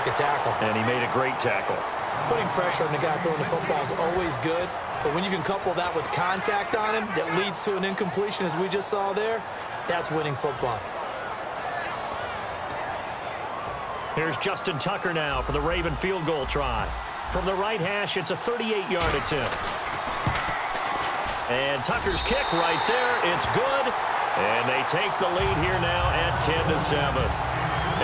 make a tackle. And he made a great tackle. Putting pressure on the guy throwing the football is always good, but when you can couple that with contact on him that leads to an incompletion, as we just saw there, that's winning football. Here's Justin Tucker now for the Raven field goal try. From the right hash, it's a 38-yard attempt. And Tucker's kick right there. It's good. And they take the lead here now at 10-7.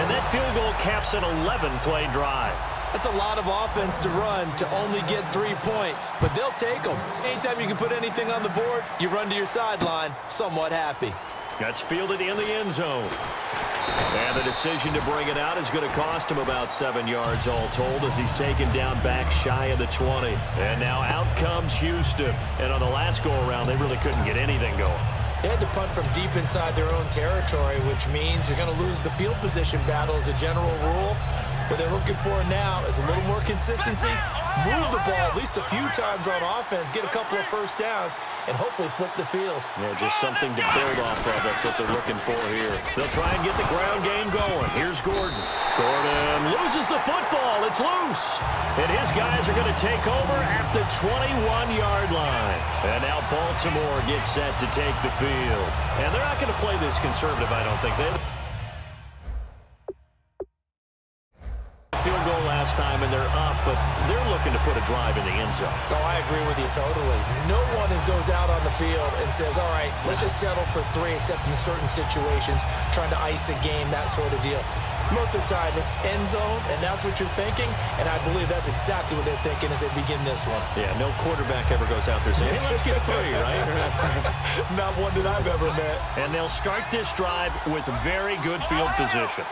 And that field goal caps an 11-play drive. That's a lot of offense to run to only get 3 points, but they'll take them. Anytime you can put anything on the board, you run to your sideline somewhat happy. That's fielded in the end zone. And the decision to bring it out is going to cost him about 7 yards all told as he's taken down back shy of the 20. And now out comes Houston. And on the last go-around, they really couldn't get anything going. They had to punt from deep inside their own territory, which means you're going to lose the field position battle as a general rule. What they're looking for now is a little more consistency, move the ball at least a few times on offense, get a couple of first downs, and hopefully flip the field. Yeah, just something to build off of. That's what they're looking for here. They'll try and get the ground game going. Here's Gordon. Gordon loses the football. It's loose. And his guys are going to take over at the 21-yard line. And now Baltimore gets set to take the field. And they're not going to play this conservative, I don't think. They field goal last time, and they're up, but they're looking to put a drive in the end zone. Oh, I agree with you totally. No one goes out on the field and says, all right, let's just settle for 3, except in certain situations, trying to ice a game, that sort of deal. Most of the time, it's end zone, and that's what you're thinking, and I believe that's exactly what they're thinking as they begin this one. Yeah, no quarterback ever goes out there saying, hey, let's get 3, right? Not one that I've ever met. And they'll start this drive with very good field position.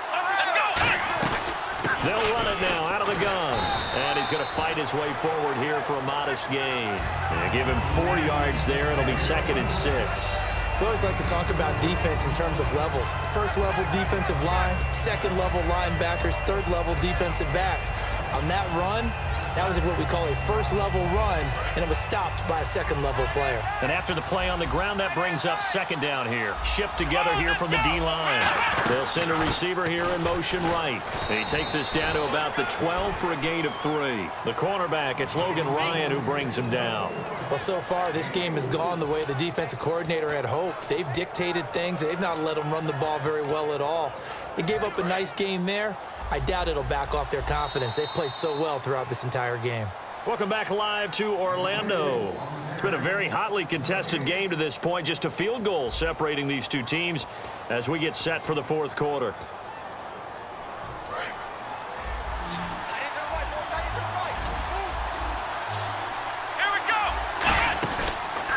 They'll run it now out of the gun. And he's going to fight his way forward here for a modest gain. And give him 4 yards there. It'll be 2nd and 6. We always like to talk about defense in terms of levels. First level defensive line, second level linebackers, third level defensive backs. On that run, that was what we call a first level run, and it was stopped by a second level player. And after the play on the ground, that brings up 2nd down here. Shift together here from the D-line. They'll send a receiver here in motion right. And he takes us down to about the 12 for a gain of 3. The cornerback, it's Logan Ryan who brings him down. Well, so far, this game has gone the way the defensive coordinator had hoped. They've dictated things. They've not let them run the ball very well at all. They gave up a nice game there. I doubt it'll back off their confidence. They've played so well throughout this entire game. Welcome back live to Orlando. It's been a very hotly contested game to this point. Just a field goal separating these two teams as we get set for the 4th quarter.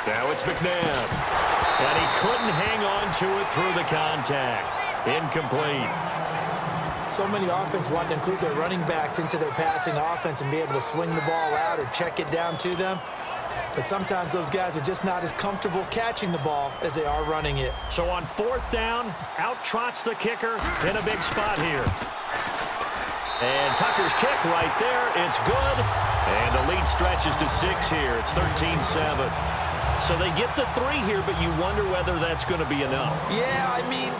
Now it's McNabb. And he couldn't hang on to it through the contact. Incomplete. So many offense want to include their running backs into their passing offense and be able to swing the ball out or check it down to them. But sometimes those guys are just not as comfortable catching the ball as they are running it. So on 4th down, out trots the kicker in a big spot here. And Tucker's kick right there. It's good. And the lead stretches to 6 here. It's 13-7. So they get the 3 here, but you wonder whether that's going to be enough. Yeah, I mean,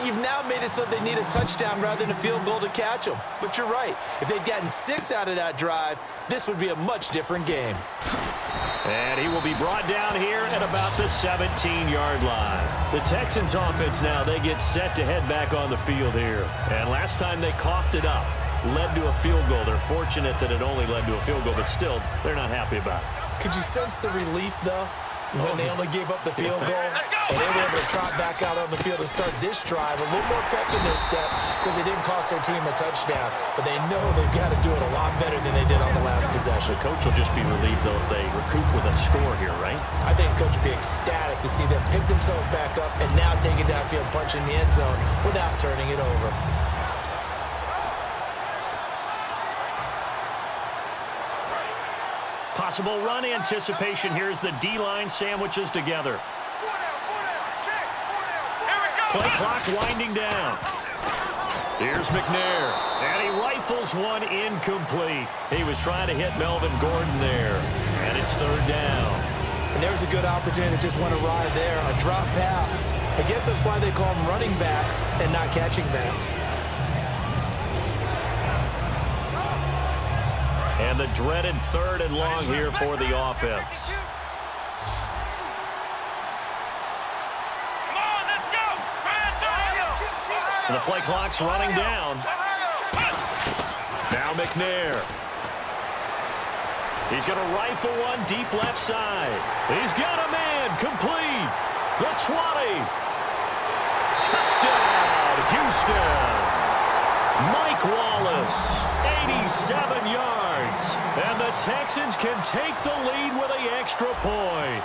you've now made it so they need a touchdown rather than a field goal to catch them. But you're right. If they'd gotten 6 out of that drive, this would be a much different game. And he will be brought down here at about the 17-yard line. The Texans offense now, they get set to head back on the field here. And last time they coughed it up, led to a field goal. They're fortunate that it only led to a field goal, but still, they're not happy about it. Could you sense the relief, though? When they only gave up the field goal, and they were able to trot back out on the field and start this drive, a little more pep in their step because it didn't cost their team a touchdown. But they know they've got to do it a lot better than they did on the last possession. The coach will just be relieved, though, if they recoup with a score here, right? I think the coach would be ecstatic to see them pick themselves back up and now take it downfield, punch in the end zone without turning it over. Possible run anticipation here as the D-line sandwiches together. Play clock winding down. Here's McNair, and he rifles one incomplete. He was trying to hit Melvin Gordon there, and it's 3rd down. And there's a good opportunity to just want to ride there, a drop pass. I guess that's why they call them running backs and not catching backs. And the dreaded 3rd and long here for the offense. And the play clock's running down. Now McNair. He's going to rifle one deep left side. He's got a man complete. The 20. Touchdown, Houston. Mike Wallace, 87 yards. And the Texans can take the lead with an extra point.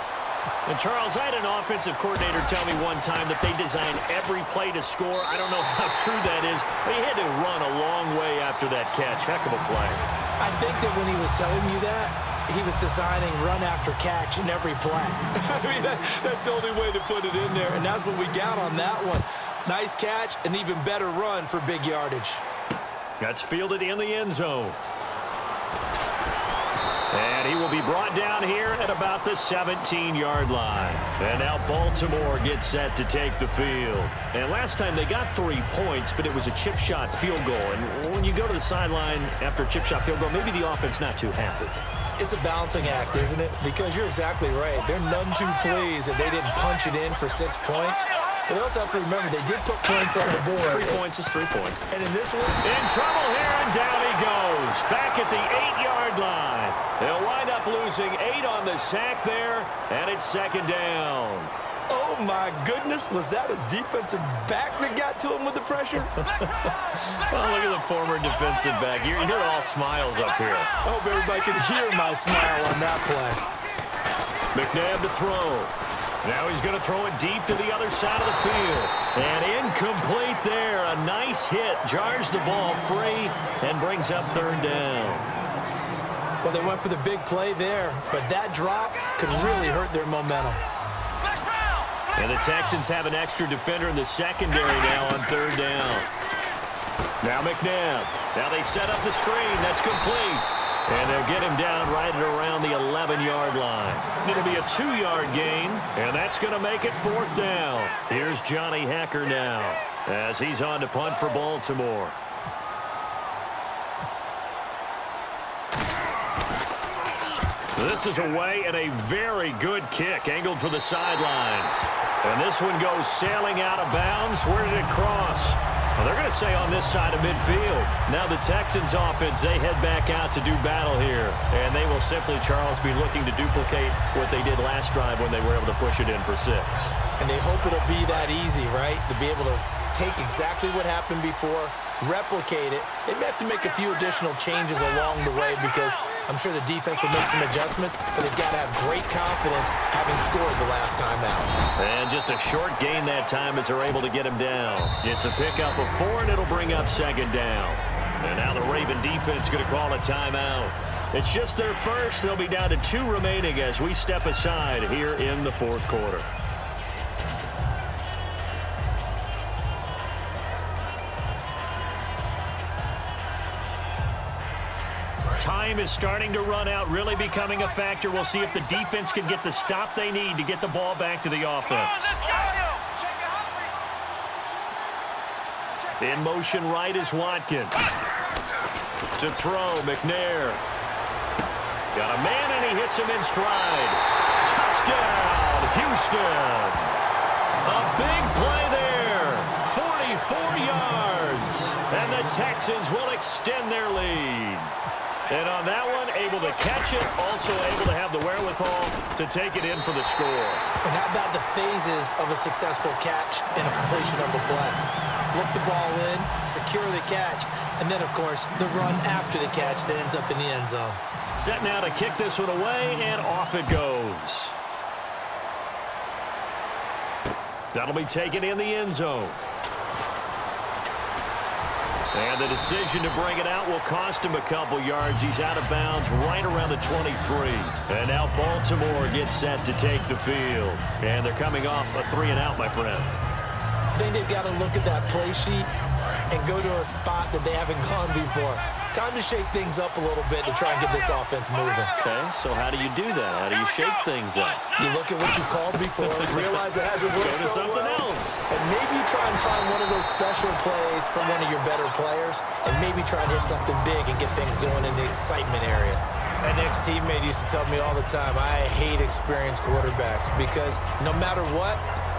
And, Charles, I had an offensive coordinator tell me one time that they design every play to score. I don't know how true that is, but he had to run a long way after that catch. Heck of a play. I think that when he was telling you that, he was designing run after catch in every play. I mean, that's the only way to put it in there, and that's what we got on that one. Nice catch, an even better run for big yardage. That's fielded in the end zone. And he will be brought down here at about the 17-yard line. And now Baltimore gets set to take the field. And last time they got 3 points, but it was a chip shot field goal. And when you go to the sideline after a chip shot field goal, maybe the offense not too happy. It's a balancing act, isn't it? Because you're exactly right. They're none too pleased that they didn't punch it in for 6 points. But they also have to remember they did put points on the board. 3 points is 3 points. And in this one, in trouble here, and down he goes. Back at the 8-yard line. They'll wind up losing 8 on the sack there, and it's 2nd down. Oh, my goodness. Was that a defensive back that got to him with the pressure? Well, look at the former defensive back. You're all smiles up here. I hope everybody can hear my smile on that play. McNabb to throw. Now he's going to throw it deep to the other side of the field. And incomplete there. A nice hit. Jars the ball free and brings up 3rd down. Well, they went for the big play there, but that drop could really hurt their momentum. And the Texans have an extra defender in the secondary now on 3rd down. Now McNabb. Now they set up the screen. That's complete. And they'll get him down right at around the 11-yard line. It'll be a 2-yard gain, and that's going to make it 4th down. Here's Johnny Hacker now as he's on to punt for Baltimore. This is away and a very good kick, angled for the sidelines. And this one goes sailing out of bounds. Where did it cross? Well, they're going to say on this side of midfield. Now the Texans offense, they head back out to do battle here. And they will simply, Charles, be looking to duplicate what they did last drive when they were able to push it in for 6. And they hope it'll be that easy, right? To be able to take exactly what happened before, replicate it. They may have to make a few additional changes along the way because I'm sure the defense will make some adjustments, but they've got to have great confidence having scored the last time out. And just a short gain that time as they're able to get him down. It's a pickup of 4, and it'll bring up 2nd down. And now the Raven defense going to call a timeout. It's just their first. They'll be down to 2 remaining as we step aside here in the 4th quarter. Time is starting to run out, really becoming a factor. We'll see if the defense can get the stop they need to get the ball back to the offense. In motion right is Watkins. To throw, McNair. Got a man, and he hits him in stride. Touchdown, Houston. A big play there. 44 yards. And the Texans will extend their lead. And on that one, able to catch it, also able to have the wherewithal to take it in for the score. And how about the phases of a successful catch and a completion of a play? Look the ball in, secure the catch, and then, of course, the run after the catch that ends up in the end zone. Set now to kick this one away, and off it goes. That'll be taken in the end zone. And the decision to bring it out will cost him a couple yards. He's out of bounds right around the 23. And now Baltimore gets set to take the field. And they're coming off a 3-and-out, my friend. I think they've got to look at that play sheet and go to a spot that they haven't gone before. Time to shake things up a little bit to try and get this offense moving. Okay, so how do you do that? How do you shake things up? You look at what you called before, realize it hasn't worked Go to so something well, else. and maybe try and find one of those special plays from one of your better players, and maybe try and hit something big and get things going in the excitement area. An ex-teammate used to tell me all the time, I hate experienced quarterbacks because no matter what,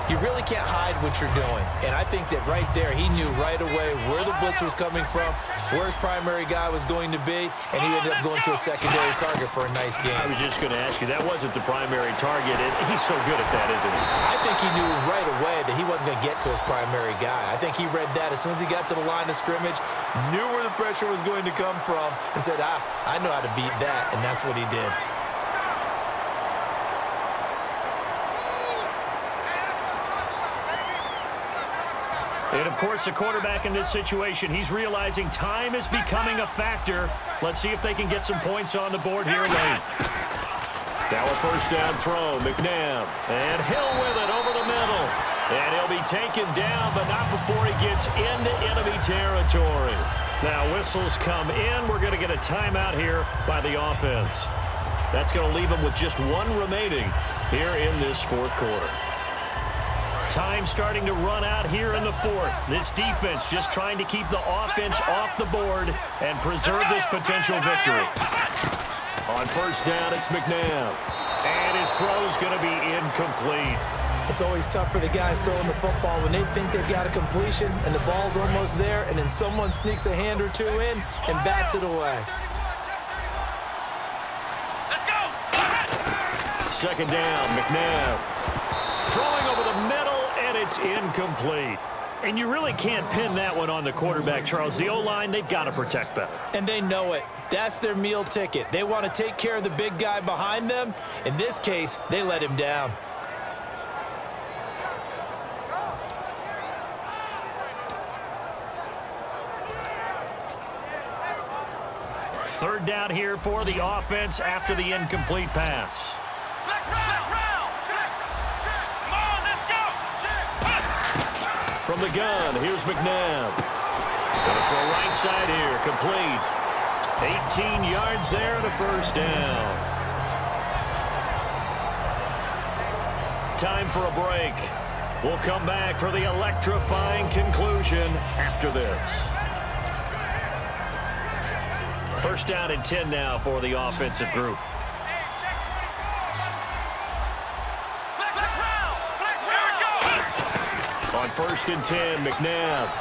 you really can't hide what you're doing. And I think that right there, he knew right away where the blitz was coming from, where his primary guy was going to be, and he ended up going to a secondary target for a nice game. I was just going to ask you, that wasn't the primary target. He's so good at that, isn't he? I think he knew right away that he wasn't going to get to his primary guy. I think he read that as soon as he got to the line of scrimmage, knew where the pressure was going to come from, and said, I know how to beat that, and that's what he did. And, of course, the quarterback in this situation, he's realizing time is becoming a factor. Let's see if they can get some points on the board here late. Now a first down throw, McNabb. And Hill with it over the middle. And he'll be taken down, but not before he gets into enemy territory. Now whistles come in. We're going to get a timeout here by the offense. That's going to leave them with just one remaining here in this fourth quarter. Time starting to run out here in the fourth. This defense just trying to keep the offense off the board and preserve this potential victory. On first down, it's McNabb. And his throw's going to be incomplete. It's always tough for the guys throwing the football when they think they've got a completion and the ball's almost there, and then someone sneaks a hand or two in and bats it away. Second down, McNabb. Throwing over the middle, and it's incomplete. And you really can't pin that one on the quarterback, Charles. The O-line, they've got to protect better. And they know it. That's their meal ticket. They want to take care of the big guy behind them. In this case, they let him down. Third down here for the offense after the incomplete pass. From the gun, here's McNabb. Going to throw right side here, complete. 18 yards there and a first down. Time for a break. We'll come back for the electrifying conclusion after this. First down and 10 now for the offensive group. On first and 10, McNabb.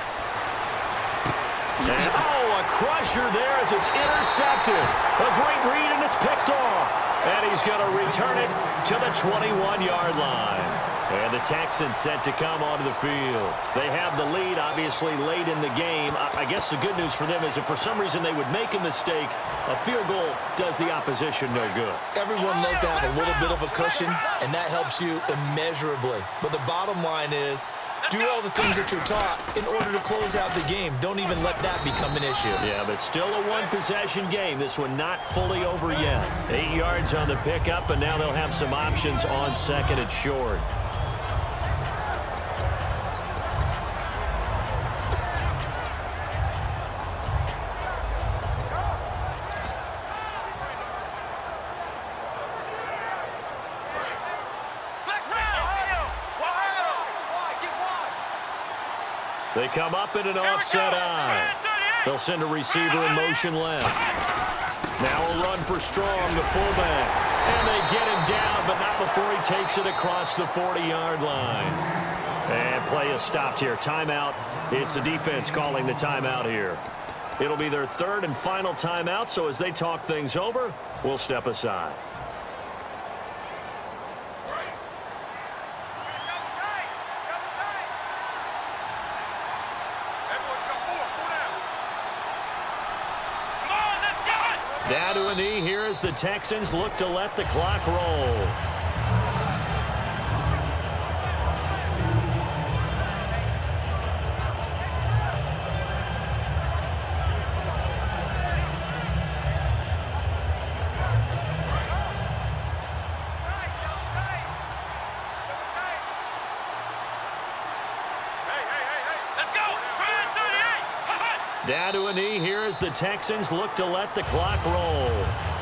And, a crusher there as it's intercepted. A great read, and it's picked off. And he's going to return it to the 21-yard line. And the Texans set to come onto the field. They have the lead, obviously, late in the game. I guess the good news for them is if for some reason they would make a mistake, a field goal does the opposition no good. Everyone loves to have a little bit of a cushion, and that helps you immeasurably. But the bottom line is, do all the things that you're taught in order to close out the game. Don't even let that become an issue. Yeah, but still a one-possession game. This one not fully over yet. 8 yards on the pickup, and now they'll have some options on second and short. They come up in an offset eye. They'll send a receiver in motion left. Now a run for Strong, the fullback. And they get him down, but not before he takes it across the 40-yard line. And play is stopped here. Timeout. It's the defense calling the timeout here. It'll be their third and final timeout, so as they talk things over, we'll step aside. Down to a knee here as the Texans look to let the clock roll. Down to a knee here as the Texans look to let the clock roll.